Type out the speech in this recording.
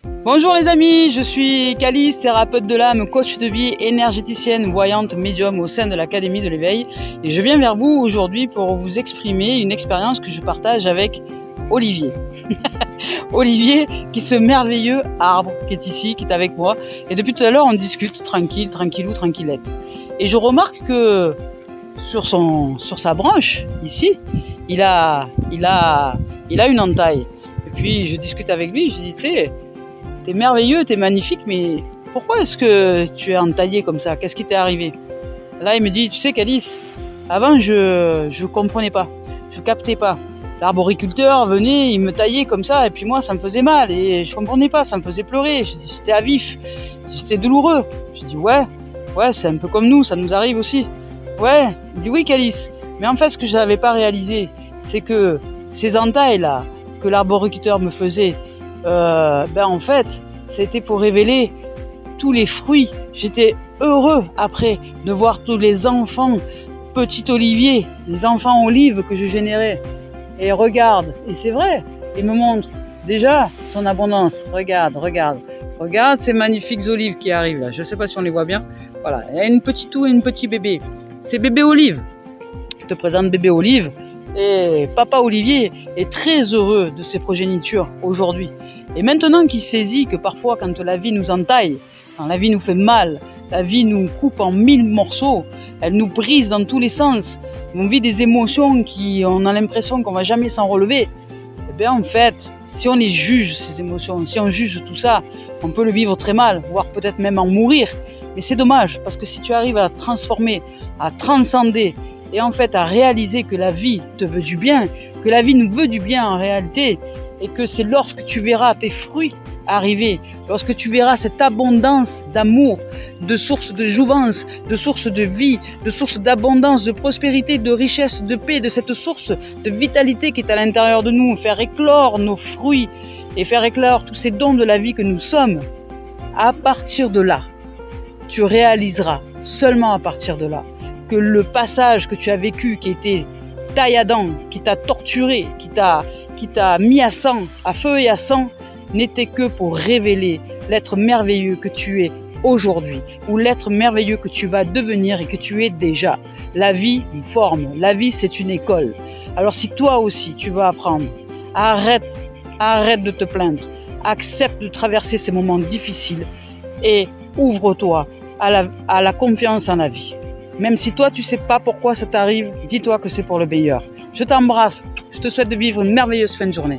Bonjour les amis, je suis Calice, thérapeute de l'âme, coach de vie, énergéticienne, voyante, médium au sein de l'Académie de l'éveil. Et je viens vers vous aujourd'hui pour vous exprimer une expérience que je partage avec Olivier. Olivier, qui est ce merveilleux arbre qui est ici, qui est avec moi. Et depuis tout à l'heure, on discute tranquille, tranquillou, tranquillette. Et je remarque que sur sa branche, ici, il a une entaille. Et puis je discute avec lui, je dis, tu sais, t'es merveilleux, t'es magnifique, mais pourquoi est-ce que tu es entaillé comme ça? Qu'est-ce qui t'est arrivé? Là, il me dit, tu sais, Calice, avant, je comprenais pas, je captais pas. L'arboriculteur venait, il me taillait comme ça, et puis moi, ça me faisait mal, et je comprenais pas, ça me faisait pleurer, j'étais à vif, c'était douloureux. Je dis, ouais, c'est un peu comme nous, ça nous arrive aussi. Ouais, il dit, oui, Calice, mais en fait, ce que je n'avais pas réalisé, c'est que ces entailles-là, que l'arboriculteur me faisait, en fait, c'était pour révéler tous les fruits. J'étais heureux après de voir tous les enfants, petit Olivier, les enfants olives que je générais. Et regarde, et c'est vrai, il me montre déjà son abondance. Regarde ces magnifiques olives qui arrivent là. Je ne sais pas si on les voit bien. Voilà, il y a une petite toux et une petite bébé. C'est bébé olive. Je te présente bébé Olive, et papa Olivier est très heureux de ses progénitures aujourd'hui. Et maintenant qu'il saisit que parfois quand la vie nous entaille, quand la vie nous fait mal, la vie nous coupe en 1000 morceaux, elle nous brise dans tous les sens, on vit des émotions on a l'impression qu'on va jamais s'en relever. Eh bien en fait, si on les juge, ces émotions, si on juge tout ça, on peut le vivre très mal, voire peut-être même en mourir. Mais c'est dommage, parce que si tu arrives à transformer, à transcender, et en fait à réaliser que la vie te veut du bien, que la vie nous veut du bien en réalité, et que c'est lorsque tu verras tes fruits arriver, lorsque tu verras cette abondance d'amour, de source de jouvence, de source de vie, de source d'abondance, de prospérité, de richesse, de paix, de cette source de vitalité qui est à l'intérieur de nous, faire éclore nos fruits et faire éclore tous ces dons de la vie que nous sommes. À partir de là, tu réaliseras seulement à partir de là que le passage que tu as vécu, qui était taille à dents, qui t'a torturé, qui t'a mis à sang, à feu et à sang, n'était que pour révéler l'être merveilleux que tu es aujourd'hui, ou l'être merveilleux que tu vas devenir et que tu es déjà. La vie forme, la vie c'est une école. Alors si toi aussi tu veux apprendre, arrête de te plaindre, accepte de traverser ces moments difficiles et ouvre-toi à la confiance en la vie. Même si toi tu sais pas pourquoi ça t'arrive, dis-toi que c'est pour le meilleur. Je t'embrasse, je te souhaite de vivre une merveilleuse fin de journée.